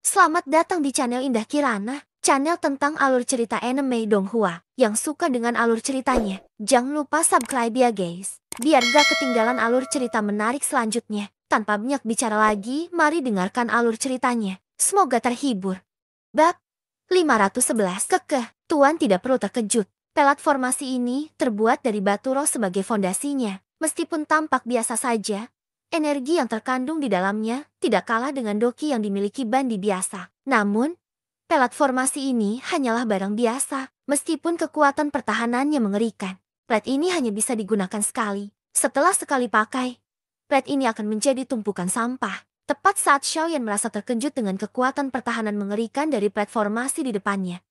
Selamat datang di channel Indah Kirana, channel tentang alur cerita anime Donghua. Yang suka dengan alur ceritanya, jangan lupa subscribe ya guys, biar gak ketinggalan alur cerita menarik selanjutnya. Tanpa banyak bicara lagi, mari dengarkan alur ceritanya. Semoga terhibur. Bab 511. Kekeh, Tuan tidak perlu terkejut. Pelat formasi ini terbuat dari batu roh sebagai fondasinya. Meskipun tampak biasa saja, energi yang terkandung di dalamnya tidak kalah dengan doki yang dimiliki bandi biasa. Namun, pelat formasi ini hanyalah barang biasa, meskipun kekuatan pertahanannya mengerikan. Plat ini hanya bisa digunakan sekali. Setelah sekali pakai, plat ini akan menjadi tumpukan sampah. Tepat saat Xiaoyan merasa terkejut dengan kekuatan pertahanan mengerikan dari plat formasi di depannya,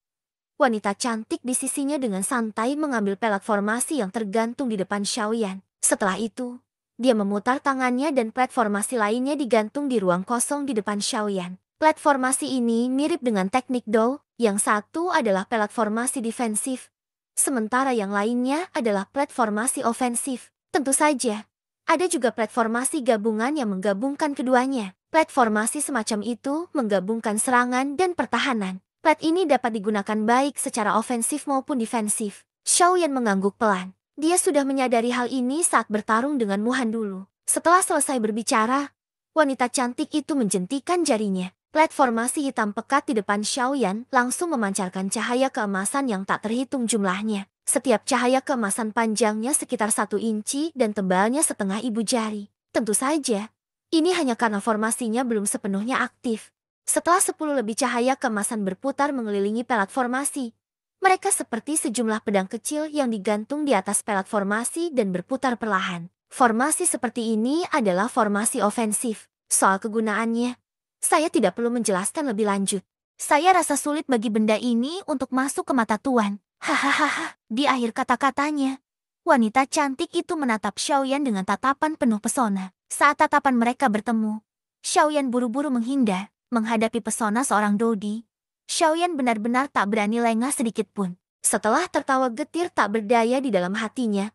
wanita cantik di sisinya dengan santai mengambil pelat formasi yang tergantung di depan Xiaoyan. Setelah itu, dia memutar tangannya dan plat formasi lainnya digantung di ruang kosong di depan Xiaoyan. Plat formasi ini mirip dengan teknik Dou, yang satu adalah pelat formasi defensif, sementara yang lainnya adalah plat formasi ofensif. Tentu saja, ada juga plat formasi gabungan yang menggabungkan keduanya. Plat formasi semacam itu menggabungkan serangan dan pertahanan. Plat ini dapat digunakan baik secara ofensif maupun defensif. Xiaoyan mengangguk pelan. Dia sudah menyadari hal ini saat bertarung dengan Muhan dulu. Setelah selesai berbicara, wanita cantik itu menjentikan jarinya. Plat formasi hitam pekat di depan Xiaoyan langsung memancarkan cahaya keemasan yang tak terhitung jumlahnya. Setiap cahaya keemasan panjangnya sekitar 1 inci dan tebalnya setengah ibu jari. Tentu saja, ini hanya karena formasinya belum sepenuhnya aktif. Setelah 10 lebih cahaya keemasan berputar mengelilingi pelat formasi, mereka seperti sejumlah pedang kecil yang digantung di atas pelat formasi dan berputar perlahan. Formasi seperti ini adalah formasi ofensif. Soal kegunaannya, saya tidak perlu menjelaskan lebih lanjut. Saya rasa sulit bagi benda ini untuk masuk ke mata Tuan. Hahaha, di akhir kata-katanya, wanita cantik itu menatap Xiaoyan dengan tatapan penuh pesona. Saat tatapan mereka bertemu, Xiaoyan buru-buru menghindar, menghadapi pesona seorang Dodi. Xiaoyan benar-benar tak berani lengah sedikit pun. Setelah tertawa getir tak berdaya di dalam hatinya,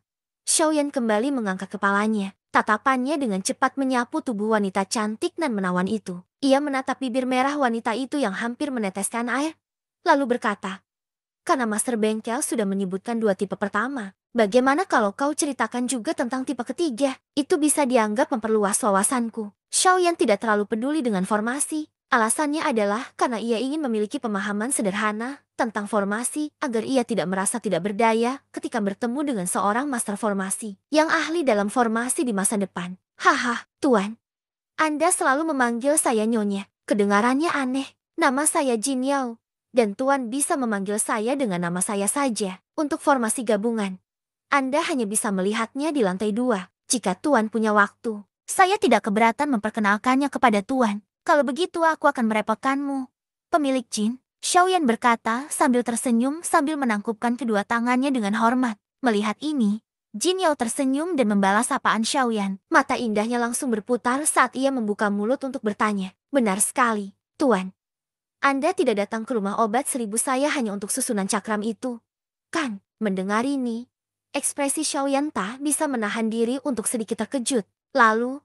Xiaoyan kembali mengangkat kepalanya. Tatapannya dengan cepat menyapu tubuh wanita cantik dan menawan itu. Ia menatap bibir merah wanita itu yang hampir meneteskan air, lalu berkata, "Karena Master Bengkel sudah menyebutkan 2 tipe pertama, bagaimana kalau kau ceritakan juga tentang tipe ketiga? Itu bisa dianggap memperluas wawasanku." Xiaoyan tidak terlalu peduli dengan formasi. Alasannya adalah karena ia ingin memiliki pemahaman sederhana tentang formasi agar ia tidak merasa tidak berdaya ketika bertemu dengan seorang master formasi yang ahli dalam formasi di masa depan. "Haha, Tuan. Anda selalu memanggil saya Nyonya. Kedengarannya aneh. Nama saya Jin Yao, dan Tuan bisa memanggil saya dengan nama saya saja. Untuk formasi gabungan, Anda hanya bisa melihatnya di lantai 2. Jika Tuan punya waktu, saya tidak keberatan memperkenalkannya kepada Tuan. Kalau begitu aku akan merepotkanmu, pemilik Jin." Xiaoyan berkata sambil tersenyum sambil menangkupkan kedua tangannya dengan hormat. Melihat ini, Jin Yao tersenyum dan membalas sapaan Xiaoyan. Mata indahnya langsung berputar saat ia membuka mulut untuk bertanya. "Benar sekali, Tuan. Anda tidak datang ke rumah obat 1000 saya hanya untuk susunan cakram itu, kan?" Mendengar ini, ekspresi Xiaoyan tak bisa menahan diri untuk sedikit terkejut. Lalu,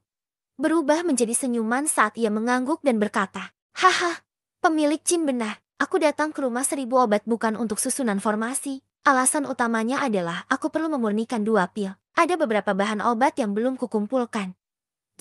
berubah menjadi senyuman saat ia mengangguk dan berkata, "Haha, pemilik Jin benar. Aku datang ke rumah 1000 obat bukan untuk susunan formasi. Alasan utamanya adalah aku perlu memurnikan 2 pil. Ada beberapa bahan obat yang belum kukumpulkan.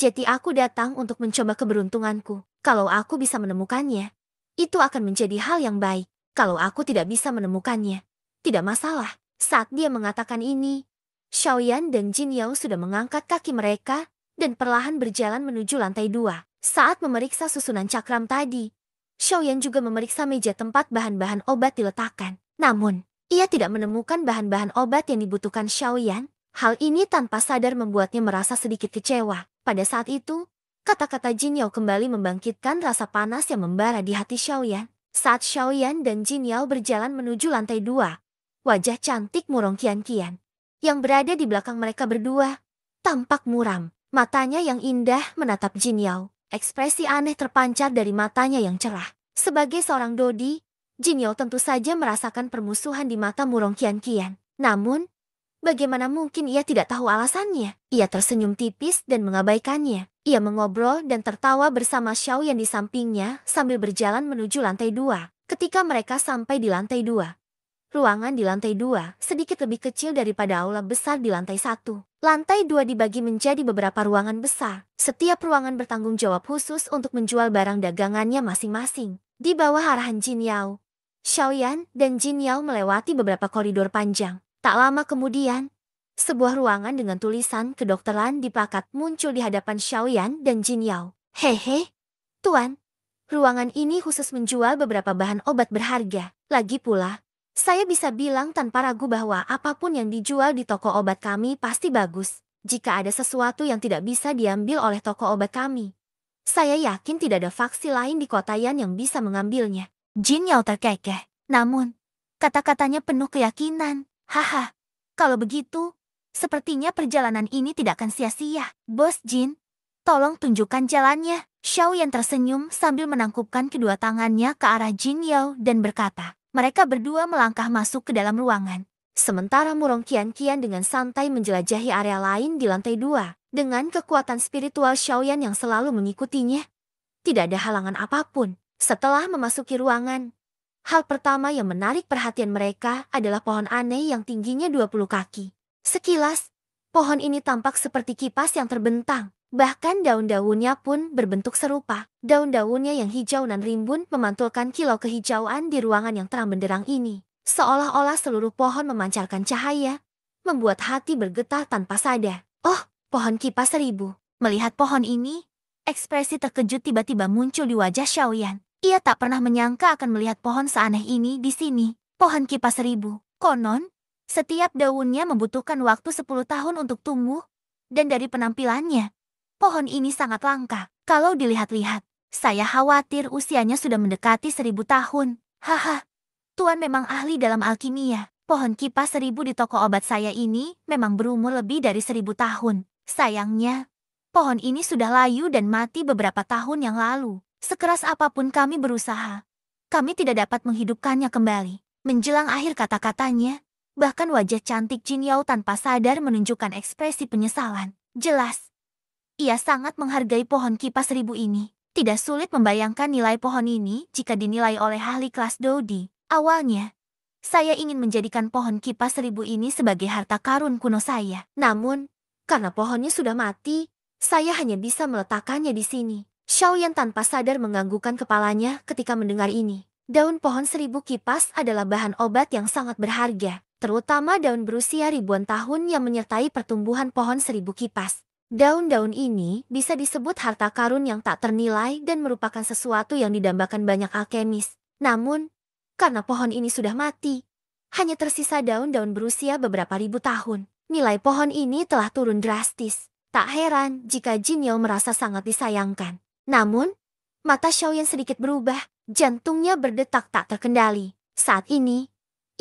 Jadi aku datang untuk mencoba keberuntunganku. Kalau aku bisa menemukannya, itu akan menjadi hal yang baik. Kalau aku tidak bisa menemukannya, tidak masalah." Saat dia mengatakan ini, Xiaoyan dan Jin Yao sudah mengangkat kaki mereka dan perlahan berjalan menuju lantai 2. Saat memeriksa susunan cakram tadi, Xiaoyan juga memeriksa meja tempat bahan-bahan obat diletakkan. Namun, ia tidak menemukan bahan-bahan obat yang dibutuhkan Xiaoyan. Hal ini tanpa sadar membuatnya merasa sedikit kecewa. Pada saat itu, kata-kata Jin Yao kembali membangkitkan rasa panas yang membara di hati Xiaoyan. Saat Xiaoyan dan Jin Yao berjalan menuju lantai 2, wajah cantik Murong Qian-Qian yang berada di belakang mereka berdua tampak muram. Matanya yang indah menatap Jin Yao. Ekspresi aneh terpancar dari matanya yang cerah. Sebagai seorang Dodi, Jin Yao tentu saja merasakan permusuhan di mata Murong Qian-Qian. Namun, Bagaimana mungkin ia tidak tahu alasannya? Ia tersenyum tipis dan mengabaikannya. Ia mengobrol dan tertawa bersama Xiaoyan di sampingnya sambil berjalan menuju lantai 2. Ketika mereka sampai di lantai 2, ruangan di lantai 2 sedikit lebih kecil daripada aula besar di lantai 1. Lantai 2 dibagi menjadi beberapa ruangan besar. Setiap ruangan bertanggung jawab khusus untuk menjual barang dagangannya masing-masing. Di bawah arahan Jin Yao, Xiaoyan dan Jin Yao melewati beberapa koridor panjang. Tak lama kemudian, sebuah ruangan dengan tulisan kedokteran di plakat muncul di hadapan Xiaoyan dan Jin Yao. Hehe, Tuan, ruangan ini khusus menjual beberapa bahan obat berharga. Lagi pula, saya bisa bilang tanpa ragu bahwa apapun yang dijual di toko obat kami pasti bagus. Jika ada sesuatu yang tidak bisa diambil oleh toko obat kami, saya yakin tidak ada faksi lain di kota Yan yang bisa mengambilnya. Jin Yao terkekeh. Namun, kata-katanya penuh keyakinan. Haha, kalau begitu, sepertinya perjalanan ini tidak akan sia-sia. Bos Jin, tolong tunjukkan jalannya. Xiaoyan tersenyum sambil menangkupkan kedua tangannya ke arah Jin Yao dan berkata. Mereka berdua melangkah masuk ke dalam ruangan. Sementara Murong Qian-Qian dengan santai menjelajahi area lain di lantai 2. Dengan kekuatan spiritual Xiaoyan yang selalu mengikutinya, tidak ada halangan apapun. Setelah memasuki ruangan, hal pertama yang menarik perhatian mereka adalah pohon aneh yang tingginya 20 kaki. Sekilas, pohon ini tampak seperti kipas yang terbentang. Bahkan daun-daunnya pun berbentuk serupa. Daun-daunnya yang hijau dan rimbun memantulkan kilau kehijauan di ruangan yang terang benderang ini. Seolah-olah seluruh pohon memancarkan cahaya, membuat hati bergetar tanpa sadar. Oh, pohon kipas 1000. Melihat pohon ini, ekspresi terkejut tiba-tiba muncul di wajah Xiaoyan. Ia tak pernah menyangka akan melihat pohon seaneh ini di sini. Pohon kipas 1000. Konon, setiap daunnya membutuhkan waktu 10 tahun untuk tumbuh. Dan dari penampilannya, pohon ini sangat langka. Kalau dilihat-lihat, saya khawatir usianya sudah mendekati 1000 tahun. Haha, Tuan memang ahli dalam alkimia. Pohon kipas 1000 di toko obat saya ini memang berumur lebih dari 1000 tahun. Sayangnya, pohon ini sudah layu dan mati beberapa tahun yang lalu. Sekeras apapun kami berusaha, kami tidak dapat menghidupkannya kembali. Menjelang akhir kata-katanya, bahkan wajah cantik Jin Yao tanpa sadar menunjukkan ekspresi penyesalan. Jelas, ia sangat menghargai pohon kipas 1000 ini. Tidak sulit membayangkan nilai pohon ini jika dinilai oleh ahli kelas Dodi. Awalnya, saya ingin menjadikan pohon kipas 1000 ini sebagai harta karun kuno saya. Namun, karena pohonnya sudah mati, saya hanya bisa meletakkannya di sini. Xiaoyan tanpa sadar menganggukkan kepalanya ketika mendengar ini. Daun pohon 1000 kipas adalah bahan obat yang sangat berharga, terutama daun berusia ribuan tahun yang menyertai pertumbuhan pohon 1000 kipas. Daun-daun ini bisa disebut harta karun yang tak ternilai dan merupakan sesuatu yang didambakan banyak alkemis. Namun, karena pohon ini sudah mati, hanya tersisa daun-daun berusia beberapa ribu tahun. Nilai pohon ini telah turun drastis. Tak heran jika Jin Yao merasa sangat disayangkan. Namun, mata Xiaoyan sedikit berubah, jantungnya berdetak tak terkendali. Saat ini,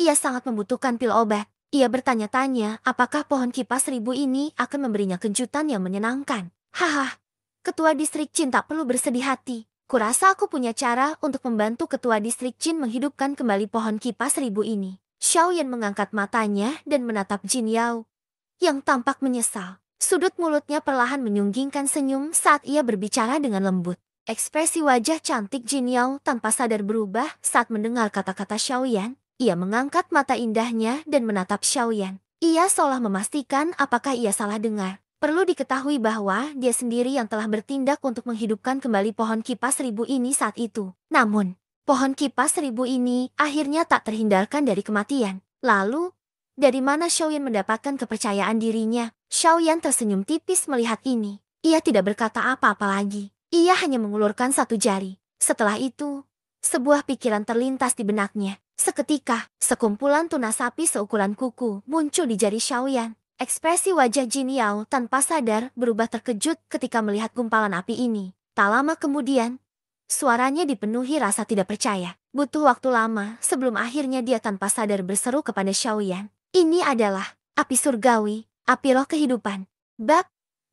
ia sangat membutuhkan pil obat. Ia bertanya-tanya apakah pohon kipas 1000 ini akan memberinya kejutan yang menyenangkan. Haha, Ketua Distrik Jin tak perlu bersedih hati. Kurasa aku punya cara untuk membantu Ketua Distrik Jin menghidupkan kembali pohon kipas 1000 ini. Xiaoyan mengangkat matanya dan menatap Jin Yao, yang tampak menyesal. Sudut mulutnya perlahan menyunggingkan senyum saat ia berbicara dengan lembut. Ekspresi wajah cantik Jin Yao tanpa sadar berubah saat mendengar kata-kata Xiaoyan. Ia mengangkat mata indahnya dan menatap Xiaoyan. Ia seolah memastikan apakah ia salah dengar. Perlu diketahui bahwa dia sendiri yang telah bertindak untuk menghidupkan kembali pohon kipas 1000 ini saat itu. Namun, pohon kipas 1000 ini akhirnya tak terhindarkan dari kematian. Lalu, dari mana Xiaoyan mendapatkan kepercayaan dirinya? Xiaoyan tersenyum tipis melihat ini. Ia tidak berkata apa-apa lagi. Ia hanya mengulurkan satu jari. Setelah itu, sebuah pikiran terlintas di benaknya. Seketika, sekumpulan tunas sapi seukuran kuku muncul di jari Xiaoyan. Ekspresi wajah Jin Yao tanpa sadar berubah terkejut ketika melihat gumpalan api ini. Tak lama kemudian, suaranya dipenuhi rasa tidak percaya. Butuh waktu lama sebelum akhirnya dia tanpa sadar berseru kepada Xiaoyan. Ini adalah api surgawi, api roh kehidupan. Bab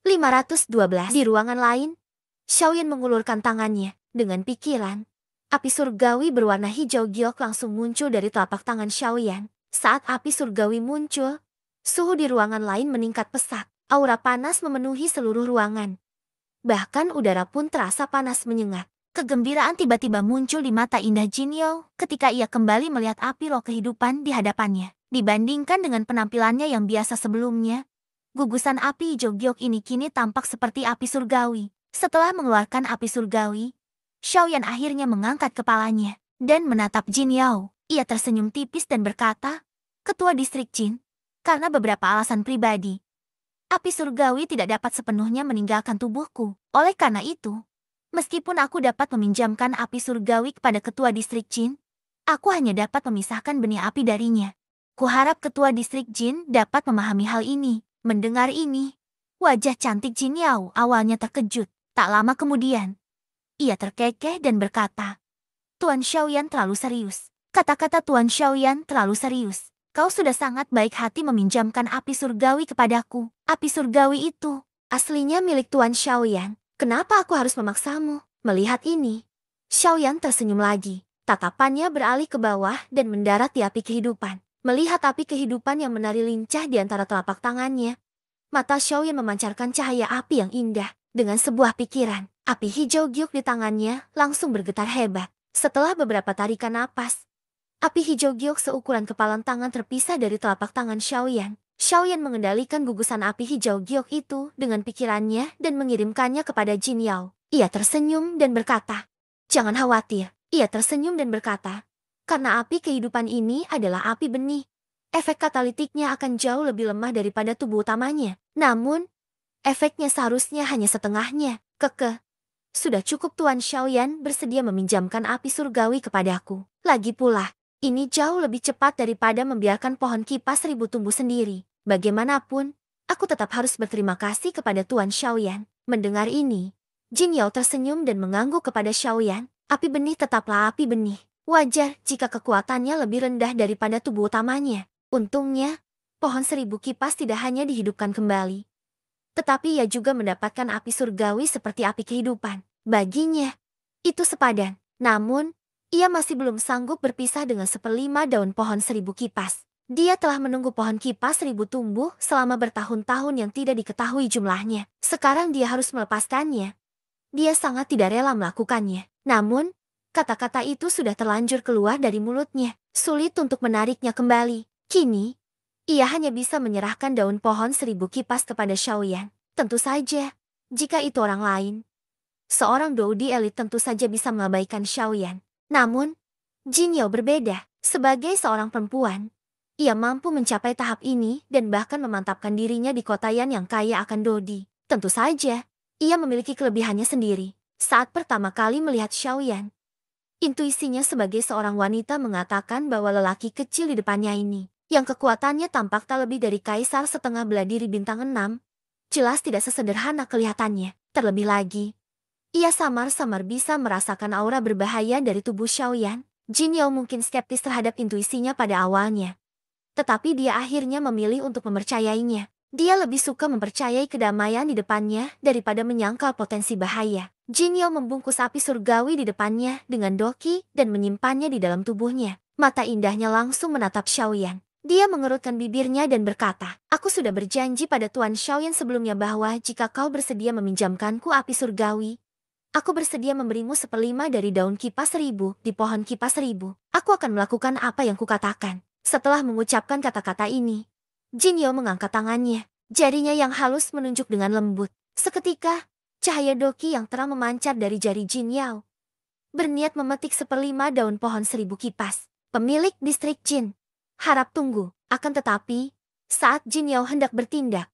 512. Di ruangan lain, Xiaoyan mengulurkan tangannya. Dengan pikiran, api surgawi berwarna hijau giok langsung muncul dari telapak tangan Xiaoyan. Saat api surgawi muncul, Suhu di ruangan lain meningkat pesat. Aura panas memenuhi seluruh ruangan. Bahkan udara pun terasa panas menyengat. Kegembiraan tiba-tiba muncul di mata indah Jinyo ketika ia kembali melihat api roh kehidupan di hadapannya. Dibandingkan dengan penampilannya yang biasa sebelumnya, gugusan api hijau giok ini kini tampak seperti api surgawi. Setelah mengeluarkan api surgawi, Xiaoyan akhirnya mengangkat kepalanya dan menatap Jin Yao. Ia tersenyum tipis dan berkata, "Ketua Distrik Jin, karena beberapa alasan pribadi, api surgawi tidak dapat sepenuhnya meninggalkan tubuhku. Oleh karena itu, meskipun aku dapat meminjamkan api surgawi kepada Ketua Distrik Jin, aku hanya dapat memisahkan benih api darinya. Kuharap Ketua Distrik Jin dapat memahami hal ini." Mendengar ini, wajah cantik Jin Yao awalnya terkejut. Tak lama kemudian, ia terkekeh dan berkata, "Tuan Xiaoyan terlalu serius." Kata-kata Tuan Xiaoyan terlalu serius. "Kau sudah sangat baik hati meminjamkan api surgawi kepadaku. Api surgawi itu aslinya milik Tuan Xiaoyan. Kenapa aku harus memaksamu?" Melihat ini, Xiaoyan tersenyum lagi. Tatapannya beralih ke bawah dan mendarat di api kehidupan. Melihat api kehidupan yang menari lincah di antara telapak tangannya, mata Xiaoyan memancarkan cahaya api yang indah. Dengan sebuah pikiran, api hijau giok di tangannya langsung bergetar hebat. Setelah beberapa tarikan napas, api hijau giok seukuran kepalan tangan terpisah dari telapak tangan Xiaoyan. Xiaoyan mengendalikan gugusan api hijau giok itu dengan pikirannya dan mengirimkannya kepada Jin Yao. Ia tersenyum dan berkata, "Jangan khawatir." Ia tersenyum dan berkata, "Karena api kehidupan ini adalah api benih, efek katalitiknya akan jauh lebih lemah daripada tubuh utamanya. Namun, efeknya seharusnya hanya setengahnya. Sudah cukup Tuan Xiaoyan bersedia meminjamkan api surgawi kepadaku. Lagi pula, ini jauh lebih cepat daripada membiarkan pohon kipas 1000 tumbuh sendiri. Bagaimanapun, aku tetap harus berterima kasih kepada Tuan Xiaoyan." Mendengar ini, Jin Yao tersenyum dan mengangguk kepada Xiaoyan. Api benih tetaplah api benih. Wajar jika kekuatannya lebih rendah daripada tubuh utamanya. Untungnya, pohon 1000 kipas tidak hanya dihidupkan kembali, tetapi ia juga mendapatkan api surgawi seperti api kehidupan. Baginya, itu sepadan. Namun, ia masih belum sanggup berpisah dengan 1/5 daun pohon 1000 kipas. Dia telah menunggu pohon kipas 1000 tumbuh selama bertahun-tahun yang tidak diketahui jumlahnya. Sekarang dia harus melepaskannya. Dia sangat tidak rela melakukannya. Namun, kata-kata itu sudah terlanjur keluar dari mulutnya. Sulit untuk menariknya kembali. Kini, ia hanya bisa menyerahkan daun pohon 1000 kipas kepada Xiaoyan. Tentu saja, jika itu orang lain, seorang Doudi elit tentu saja bisa mengabaikan Xiaoyan. Namun, Jin Yao berbeda. Sebagai seorang perempuan, ia mampu mencapai tahap ini dan bahkan memantapkan dirinya di kotayan yang kaya akan Dodi. Tentu saja, ia memiliki kelebihannya sendiri. Saat pertama kali melihat Xiaoyan, intuisinya sebagai seorang wanita mengatakan bahwa lelaki kecil di depannya ini, yang kekuatannya tampak tak lebih dari kaisar setengah bela diri bintang 6, jelas tidak sesederhana kelihatannya. Terlebih lagi, ia samar-samar bisa merasakan aura berbahaya dari tubuh Xiaoyan. Jin Yao mungkin skeptis terhadap intuisinya pada awalnya, tetapi dia akhirnya memilih untuk mempercayainya. Dia lebih suka mempercayai kedamaian di depannya daripada menyangkal potensi bahaya. Jin Yao membungkus api surgawi di depannya dengan doki dan menyimpannya di dalam tubuhnya. Mata indahnya langsung menatap Xiaoyan. Dia mengerutkan bibirnya dan berkata, "Aku sudah berjanji pada Tuan Xiaoyan sebelumnya bahwa jika kau bersedia meminjamkanku api surgawi, aku bersedia memberimu 1/5 dari daun kipas 1000 di pohon kipas 1000. Aku akan melakukan apa yang kukatakan." Setelah mengucapkan kata-kata ini, Jin Yao mengangkat tangannya. Jarinya yang halus menunjuk dengan lembut. Seketika, cahaya doki yang terang memancar dari jari Jin Yao, berniat memetik 1/5 daun pohon 1000 kipas. Pemilik distrik Jin, harap tunggu. Akan tetapi, saat Jin Yao hendak bertindak,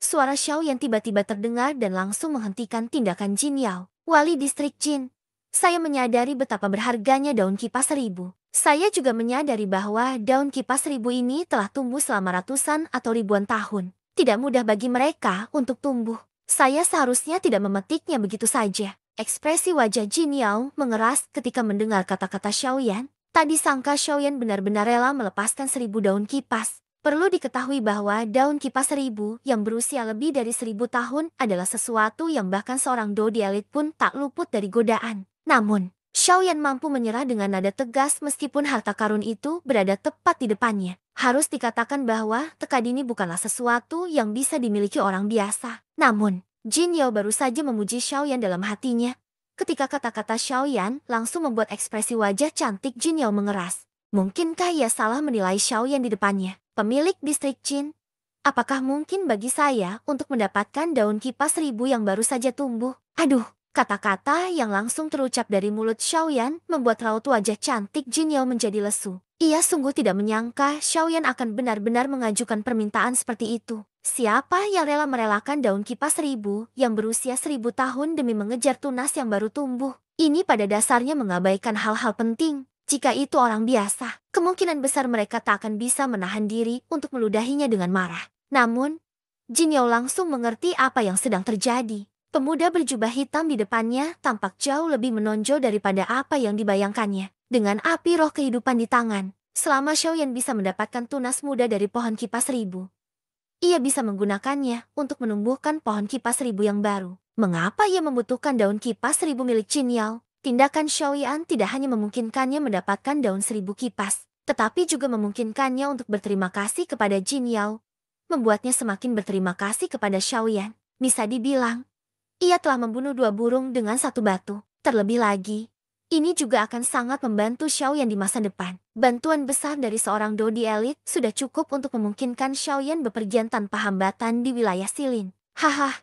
suara Xiao yang tiba-tiba terdengar dan langsung menghentikan tindakan Jin Yao. "Wali distrik Jin, saya menyadari betapa berharganya daun kipas 1000. Saya juga menyadari bahwa daun kipas 1000 ini telah tumbuh selama ratusan atau ribuan tahun. Tidak mudah bagi mereka untuk tumbuh. Saya seharusnya tidak memetiknya begitu saja." Ekspresi wajah Jin Yao mengeras ketika mendengar kata-kata Xiaoyan. Tak disangka Xiaoyan benar-benar rela melepaskan 1000 daun kipas. Perlu diketahui bahwa daun kipas 1000 yang berusia lebih dari 1000 tahun adalah sesuatu yang bahkan seorang Dodi elit pun tak luput dari godaan. Namun, Xiaoyan mampu menyerah dengan nada tegas meskipun harta karun itu berada tepat di depannya. Harus dikatakan bahwa tekad ini bukanlah sesuatu yang bisa dimiliki orang biasa. Namun, Jin Yao baru saja memuji Xiaoyan dalam hatinya. Ketika kata-kata Xiaoyan langsung membuat ekspresi wajah cantik Jin Yao mengeras. Mungkinkah ia salah menilai Xiaoyan di depannya? Pemilik distrik Jin, apakah mungkin bagi saya untuk mendapatkan daun kipas 1000 yang baru saja tumbuh? Aduh, kata-kata yang langsung terucap dari mulut Xiaoyan membuat raut wajah cantik Jin Yao menjadi lesu. Ia sungguh tidak menyangka Xiaoyan akan benar-benar mengajukan permintaan seperti itu. Siapa yang rela merelakan daun kipas 1000 yang berusia 1000 tahun demi mengejar tunas yang baru tumbuh? Ini pada dasarnya mengabaikan hal-hal penting. Jika itu orang biasa, kemungkinan besar mereka tak akan bisa menahan diri untuk meludahinya dengan marah. Namun, Jin Yao langsung mengerti apa yang sedang terjadi. Pemuda berjubah hitam di depannya tampak jauh lebih menonjol daripada apa yang dibayangkannya. Dengan api roh kehidupan di tangan, selama Xiaoyan bisa mendapatkan tunas muda dari pohon kipas 1000, ia bisa menggunakannya untuk menumbuhkan pohon kipas 1000 yang baru. Mengapa ia membutuhkan daun kipas 1000 milik Jin Yao? Tindakan Xiaoyan tidak hanya memungkinkannya mendapatkan daun 1000 kipas, tetapi juga memungkinkannya untuk berterima kasih kepada Jin Yao, membuatnya semakin berterima kasih kepada Xiaoyan. Bisa dibilang, ia telah membunuh 2 burung dengan 1 batu. Terlebih lagi, ini juga akan sangat membantu Xiaoyan di masa depan. Bantuan besar dari seorang Dodi elit sudah cukup untuk memungkinkan Xiaoyan bepergian tanpa hambatan di wilayah Silin. Haha,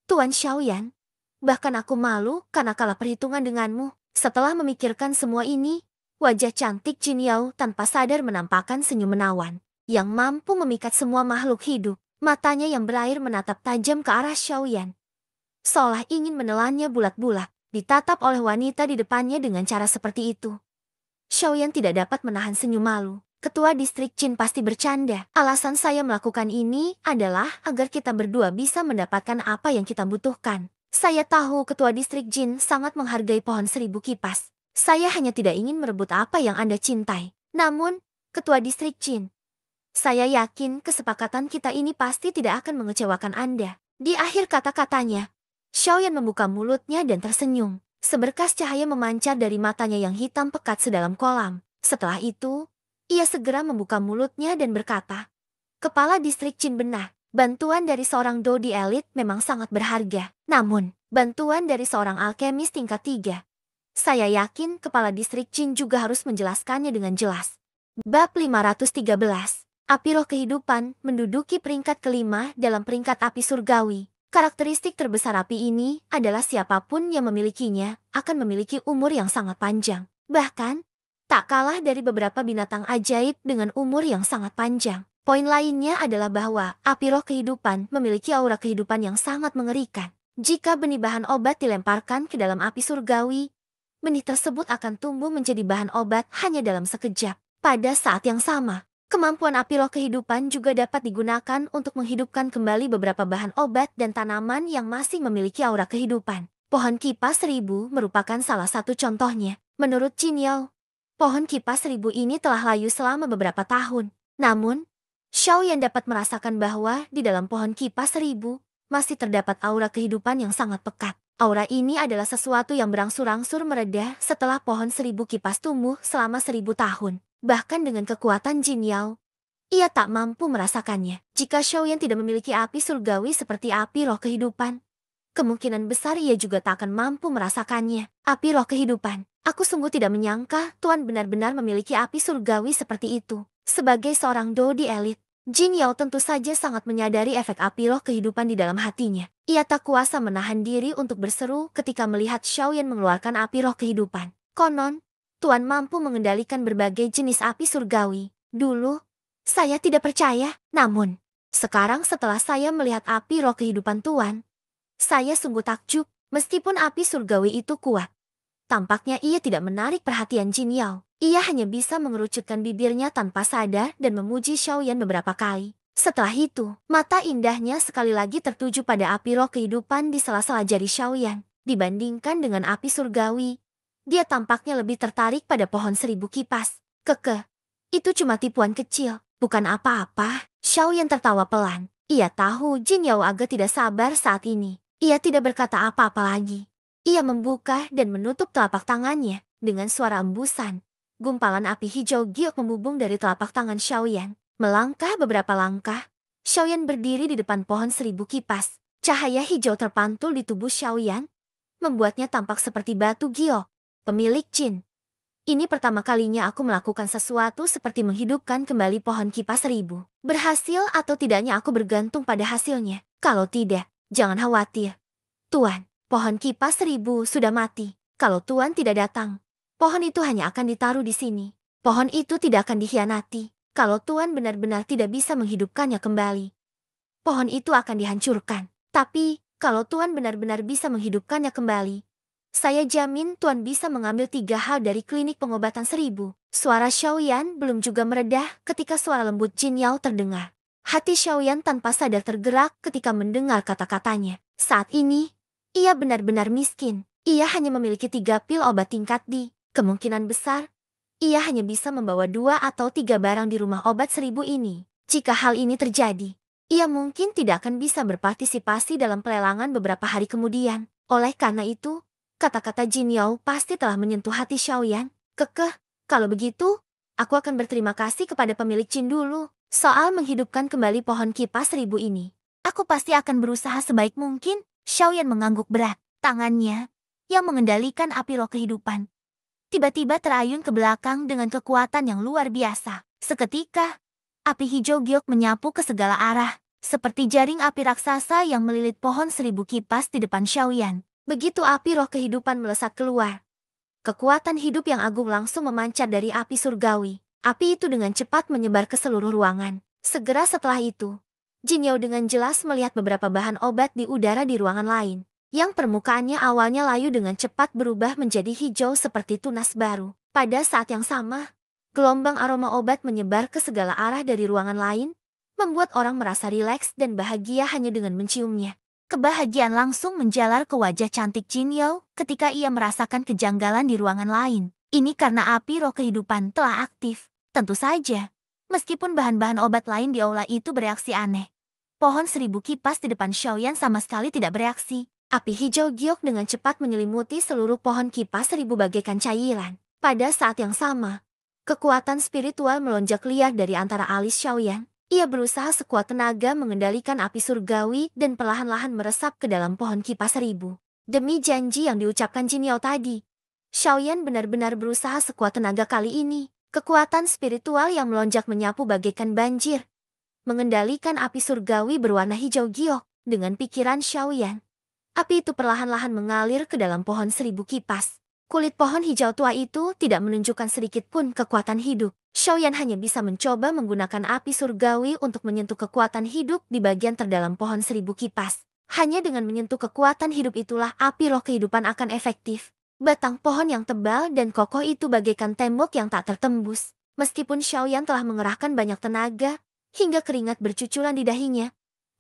Tuan Xiaoyan, bahkan aku malu karena kalah perhitungan denganmu. Setelah memikirkan semua ini, wajah cantik Jin Yao tanpa sadar menampakkan senyum menawan, yang mampu memikat semua makhluk hidup. Matanya yang berair menatap tajam ke arah Xiaoyan, seolah ingin menelannya bulat-bulat. Ditatap oleh wanita di depannya dengan cara seperti itu, Xiaoyan tidak dapat menahan senyum malu. Ketua distrik Jin pasti bercanda. Alasan saya melakukan ini adalah agar kita berdua bisa mendapatkan apa yang kita butuhkan. Saya tahu ketua distrik Jin sangat menghargai pohon 1000 kipas. Saya hanya tidak ingin merebut apa yang Anda cintai. Namun, ketua distrik Jin, saya yakin kesepakatan kita ini pasti tidak akan mengecewakan Anda. Di akhir kata-katanya, Xiaoyan membuka mulutnya dan tersenyum. Seberkas cahaya memancar dari matanya yang hitam pekat sedalam kolam. Setelah itu, ia segera membuka mulutnya dan berkata, "Kepala distrik Jin benar, bantuan dari seorang Dodi elit memang sangat berharga. Namun, bantuan dari seorang alkemis tingkat 3. Saya yakin kepala distrik Jin juga harus menjelaskannya dengan jelas." Bab 513. Api roh kehidupan menduduki peringkat kelima dalam peringkat api surgawi. Karakteristik terbesar api ini adalah siapapun yang memilikinya akan memiliki umur yang sangat panjang. Bahkan, tak kalah dari beberapa binatang ajaib dengan umur yang sangat panjang. Poin lainnya adalah bahwa api roh kehidupan memiliki aura kehidupan yang sangat mengerikan. Jika benih bahan obat dilemparkan ke dalam api surgawi, benih tersebut akan tumbuh menjadi bahan obat hanya dalam sekejap. Pada saat yang sama, kemampuan api roh kehidupan juga dapat digunakan untuk menghidupkan kembali beberapa bahan obat dan tanaman yang masih memiliki aura kehidupan. Pohon kipas 1000 merupakan salah satu contohnya. Menurut Jin Yao, pohon kipas 1000 ini telah layu selama beberapa tahun. Namun, Xiaoyan dapat merasakan bahwa di dalam pohon kipas 1000 masih terdapat aura kehidupan yang sangat pekat. Aura ini adalah sesuatu yang berangsur-angsur mereda setelah pohon 1000 kipas tumbuh selama 1000 tahun. Bahkan dengan kekuatan Jin Yao, ia tak mampu merasakannya. Jika Xiaoyan tidak memiliki api surgawi seperti api roh kehidupan, kemungkinan besar ia juga tak akan mampu merasakannya. Api roh kehidupan. Aku sungguh tidak menyangka Tuan benar-benar memiliki api surgawi seperti itu. Sebagai seorang Dodi elit, Jin Yao tentu saja sangat menyadari efek api roh kehidupan di dalam hatinya. Ia tak kuasa menahan diri untuk berseru ketika melihat Xiaoyan mengeluarkan api roh kehidupan. Konon, Tuan mampu mengendalikan berbagai jenis api surgawi. Dulu, saya tidak percaya. Namun, sekarang setelah saya melihat api roh kehidupan Tuan, saya sungguh takjub. Meskipun api surgawi itu kuat, tampaknya ia tidak menarik perhatian Jin Yao. Ia hanya bisa mengerucutkan bibirnya tanpa sadar dan memuji Xiaoyan beberapa kali. Setelah itu, mata indahnya sekali lagi tertuju pada api roh kehidupan di sela-sela jari Xiaoyan. Dibandingkan dengan api surgawi, dia tampaknya lebih tertarik pada pohon 1000 kipas. Keke, itu cuma tipuan kecil, bukan apa-apa. Xiaoyan tertawa pelan. Ia tahu Jin Yao agak tidak sabar saat ini. Ia tidak berkata apa-apa lagi. Ia membuka dan menutup telapak tangannya. Dengan suara embusan, gumpalan api hijau giok membubung dari telapak tangan Xiaoyan. Melangkah beberapa langkah, Xiaoyan berdiri di depan pohon 1000 kipas. Cahaya hijau terpantul di tubuh Xiaoyan, membuatnya tampak seperti batu giok. Pemilik Jin, ini pertama kalinya aku melakukan sesuatu seperti menghidupkan kembali pohon kipas 1000. Berhasil atau tidaknya aku bergantung pada hasilnya. Kalau tidak, jangan khawatir. Tuan, pohon kipas 1000 sudah mati. Kalau Tuan tidak datang, pohon itu hanya akan ditaruh di sini. Pohon itu tidak akan dikhianati. Kalau Tuan benar-benar tidak bisa menghidupkannya kembali, pohon itu akan dihancurkan. Tapi, kalau Tuan benar-benar bisa menghidupkannya kembali, saya jamin Tuan bisa mengambil 3 hal dari klinik pengobatan 1000. Suara Xiaoyan belum juga meredah ketika suara lembut Jin Yao terdengar. Hati Xiaoyan tanpa sadar tergerak ketika mendengar kata-katanya. Saat ini, ia benar-benar miskin. Ia hanya memiliki 3 pil obat tingkat D. Kemungkinan besar, ia hanya bisa membawa 2 atau 3 barang di rumah obat 1000 ini. Jika hal ini terjadi, ia mungkin tidak akan bisa berpartisipasi dalam pelelangan beberapa hari kemudian. Oleh karena itu, kata-kata Jin Yao pasti telah menyentuh hati Xiaoyan. Kekeh, kalau begitu, aku akan berterima kasih kepada pemilik Jin dulu. Soal menghidupkan kembali pohon kipas 1000 ini, aku pasti akan berusaha sebaik mungkin. Xiaoyan mengangguk berat. Tangannya, yang mengendalikan api roh kehidupan, tiba-tiba terayun ke belakang dengan kekuatan yang luar biasa. Seketika, api hijau giok menyapu ke segala arah, seperti jaring api raksasa yang melilit pohon 1000 kipas di depan Xiaoyan. Begitu api roh kehidupan melesat keluar, kekuatan hidup yang agung langsung memancar dari api surgawi. Api itu dengan cepat menyebar ke seluruh ruangan. Segera setelah itu, Jin Yao dengan jelas melihat beberapa bahan obat di udara di ruangan lain, yang permukaannya awalnya layu dengan cepat berubah menjadi hijau seperti tunas baru. Pada saat yang sama, gelombang aroma obat menyebar ke segala arah dari ruangan lain, membuat orang merasa rileks dan bahagia hanya dengan menciumnya. Kebahagiaan langsung menjalar ke wajah cantik Jin Yao ketika ia merasakan kejanggalan di ruangan lain. Ini karena api roh kehidupan telah aktif. Tentu saja, meskipun bahan-bahan obat lain di aula itu bereaksi aneh, pohon 1000 kipas di depan Xiaoyan sama sekali tidak bereaksi. Api hijau giok dengan cepat menyelimuti seluruh pohon kipas 1000 bagaikan cairan. Pada saat yang sama, kekuatan spiritual melonjak liar dari antara alis Xiaoyan. Ia berusaha sekuat tenaga mengendalikan api surgawi dan perlahan-lahan meresap ke dalam pohon kipas 1000. Demi janji yang diucapkan Jin Yao tadi, Xiaoyan benar-benar berusaha sekuat tenaga kali ini. Kekuatan spiritual yang melonjak menyapu bagaikan banjir, mengendalikan api surgawi berwarna hijau giok. Dengan pikiran Xiaoyan, api itu perlahan-lahan mengalir ke dalam pohon 1000 kipas. Kulit pohon hijau tua itu tidak menunjukkan sedikit pun kekuatan hidup. Xiaoyan hanya bisa mencoba menggunakan api surgawi untuk menyentuh kekuatan hidup di bagian terdalam pohon 1000 kipas. Hanya dengan menyentuh kekuatan hidup itulah api roh kehidupan akan efektif. Batang pohon yang tebal dan kokoh itu bagaikan tembok yang tak tertembus. Meskipun Xiaoyan telah mengerahkan banyak tenaga, hingga keringat bercucuran di dahinya,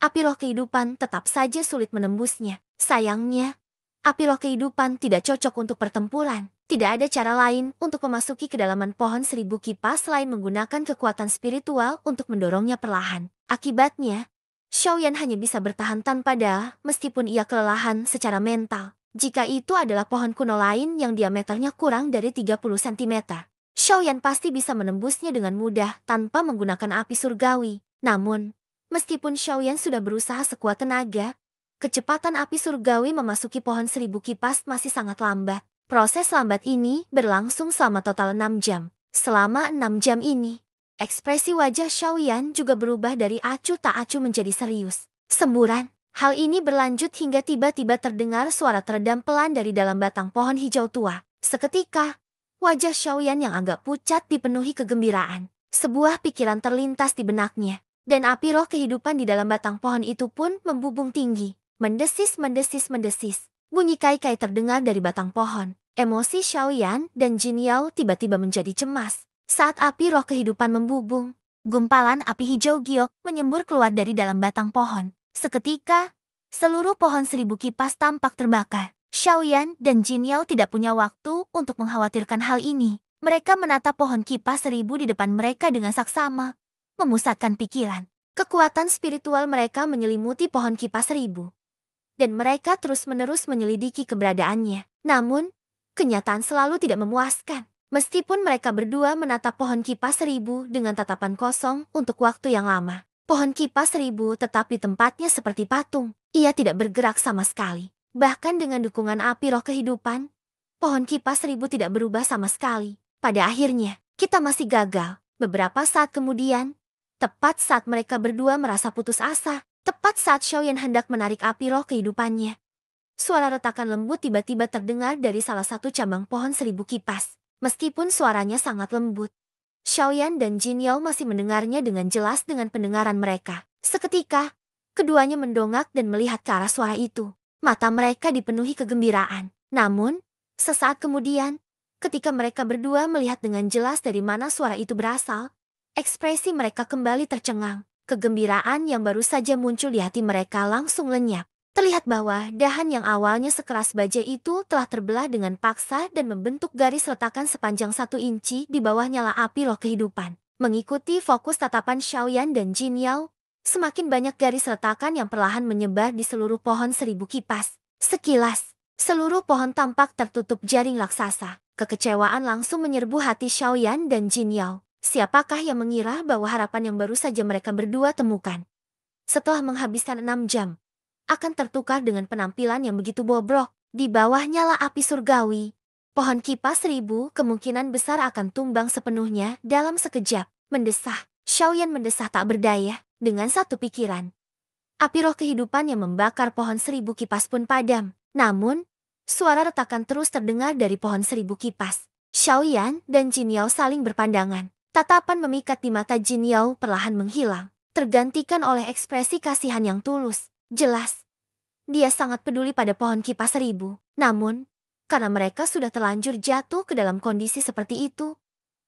api roh kehidupan tetap saja sulit menembusnya. Sayangnya, api roh kehidupan tidak cocok untuk pertempuran. Tidak ada cara lain untuk memasuki kedalaman pohon 1000 kipas selain menggunakan kekuatan spiritual untuk mendorongnya perlahan. Akibatnya, Xiaoyan hanya bisa bertahan tanpa daya meskipun ia kelelahan secara mental. Jika itu adalah pohon kuno lain yang diameternya kurang dari 30 cm, Xiaoyan pasti bisa menembusnya dengan mudah tanpa menggunakan api surgawi. Namun, meskipun Xiaoyan sudah berusaha sekuat tenaga, kecepatan api surgawi memasuki pohon 1000 kipas masih sangat lambat. Proses lambat ini berlangsung selama total 6 jam. Selama 6 jam ini, ekspresi wajah Xiaoyan juga berubah dari acuh tak acuh menjadi serius. Semburan. Hal ini berlanjut hingga tiba-tiba terdengar suara teredam pelan dari dalam batang pohon hijau tua. Seketika, wajah Xiaoyan yang agak pucat dipenuhi kegembiraan. Sebuah pikiran terlintas di benaknya, dan api roh kehidupan di dalam batang pohon itu pun membubung tinggi. Mendesis, mendesis, mendesis. Bunyi kai-kai terdengar dari batang pohon. Emosi Xiaoyan dan Jin Yao tiba-tiba menjadi cemas. Saat api roh kehidupan membubung, gumpalan api hijau giok menyembur keluar dari dalam batang pohon. Seketika, seluruh pohon 1000 kipas tampak terbakar. Xiaoyan dan Jin Yao tidak punya waktu untuk mengkhawatirkan hal ini. Mereka menatap pohon kipas 1000 di depan mereka dengan saksama, memusatkan pikiran. Kekuatan spiritual mereka menyelimuti pohon kipas 1000. Dan mereka terus-menerus menyelidiki keberadaannya. Namun, kenyataan selalu tidak memuaskan. Meskipun mereka berdua menatap pohon kipas seribu dengan tatapan kosong untuk waktu yang lama, pohon kipas seribu tetap di tempatnya seperti patung. Ia tidak bergerak sama sekali. Bahkan dengan dukungan api roh kehidupan, pohon kipas seribu tidak berubah sama sekali. Pada akhirnya, kita masih gagal. Beberapa saat kemudian, tepat saat mereka berdua merasa putus asa, tepat saat Xiaoyan hendak menarik api roh kehidupannya, suara retakan lembut tiba-tiba terdengar dari salah satu cabang pohon seribu kipas. Meskipun suaranya sangat lembut, Xiaoyan dan Jin Yao masih mendengarnya dengan jelas dengan pendengaran mereka. Seketika, keduanya mendongak dan melihat ke arah suara itu. Mata mereka dipenuhi kegembiraan. Namun, sesaat kemudian, ketika mereka berdua melihat dengan jelas dari mana suara itu berasal, ekspresi mereka kembali tercengang. Kegembiraan yang baru saja muncul di hati mereka langsung lenyap. Terlihat bahwa dahan yang awalnya sekeras baja itu telah terbelah dengan paksa dan membentuk garis retakan sepanjang 1 inci di bawah nyala api roh kehidupan. Mengikuti fokus tatapan Xiaoyan dan Jin Yao, semakin banyak garis retakan yang perlahan menyebar di seluruh pohon seribu kipas. Sekilas, seluruh pohon tampak tertutup jaring raksasa. Kekecewaan langsung menyerbu hati Xiaoyan dan Jin Yao. Siapakah yang mengira bahwa harapan yang baru saja mereka berdua temukan setelah menghabiskan 6 jam akan tertukar dengan penampilan yang begitu bobrok. Di bawah nyala api surgawi, pohon kipas seribu kemungkinan besar akan tumbang sepenuhnya dalam sekejap. Mendesah, Xiaoyan mendesah tak berdaya, dengan satu pikiran. Api roh kehidupan yang membakar pohon seribu kipas pun padam. Namun, suara retakan terus terdengar dari pohon seribu kipas. Xiaoyan dan Jin Yao saling berpandangan. Tatapan memikat di mata Jin Yao perlahan menghilang, tergantikan oleh ekspresi kasihan yang tulus. Jelas, dia sangat peduli pada pohon kipas seribu. Namun, karena mereka sudah terlanjur jatuh ke dalam kondisi seperti itu,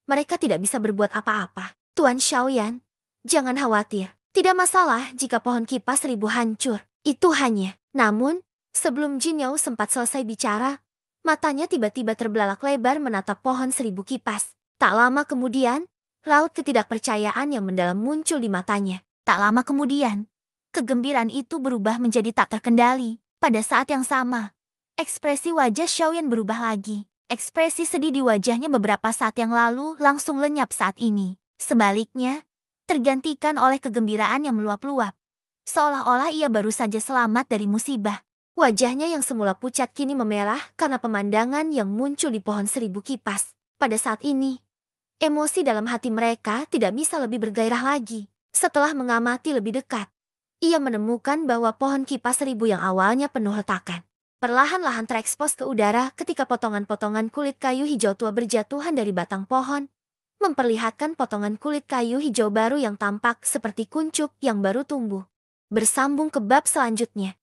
mereka tidak bisa berbuat apa-apa. Tuan Xiaoyan, jangan khawatir. Tidak masalah jika pohon kipas seribu hancur. Itu hanya. Namun, sebelum Jin Yao sempat selesai bicara, matanya tiba-tiba terbelalak lebar menatap pohon seribu kipas. Tak lama kemudian, raut ketidakpercayaan yang mendalam muncul di matanya. Tak lama kemudian, kegembiraan itu berubah menjadi tak terkendali. Pada saat yang sama, ekspresi wajah Xiaoyan berubah lagi. Ekspresi sedih di wajahnya beberapa saat yang lalu langsung lenyap saat ini. Sebaliknya, tergantikan oleh kegembiraan yang meluap-luap. Seolah-olah ia baru saja selamat dari musibah. Wajahnya yang semula pucat kini memerah karena pemandangan yang muncul di pohon seribu kipas. Pada saat ini, emosi dalam hati mereka tidak bisa lebih bergairah lagi. Setelah mengamati lebih dekat, ia menemukan bahwa pohon kipas seribu yang awalnya penuh retakan perlahan-lahan terekspos ke udara ketika potongan-potongan kulit kayu hijau tua berjatuhan dari batang pohon, memperlihatkan potongan kulit kayu hijau baru yang tampak seperti kuncup yang baru tumbuh. Bersambung ke bab selanjutnya.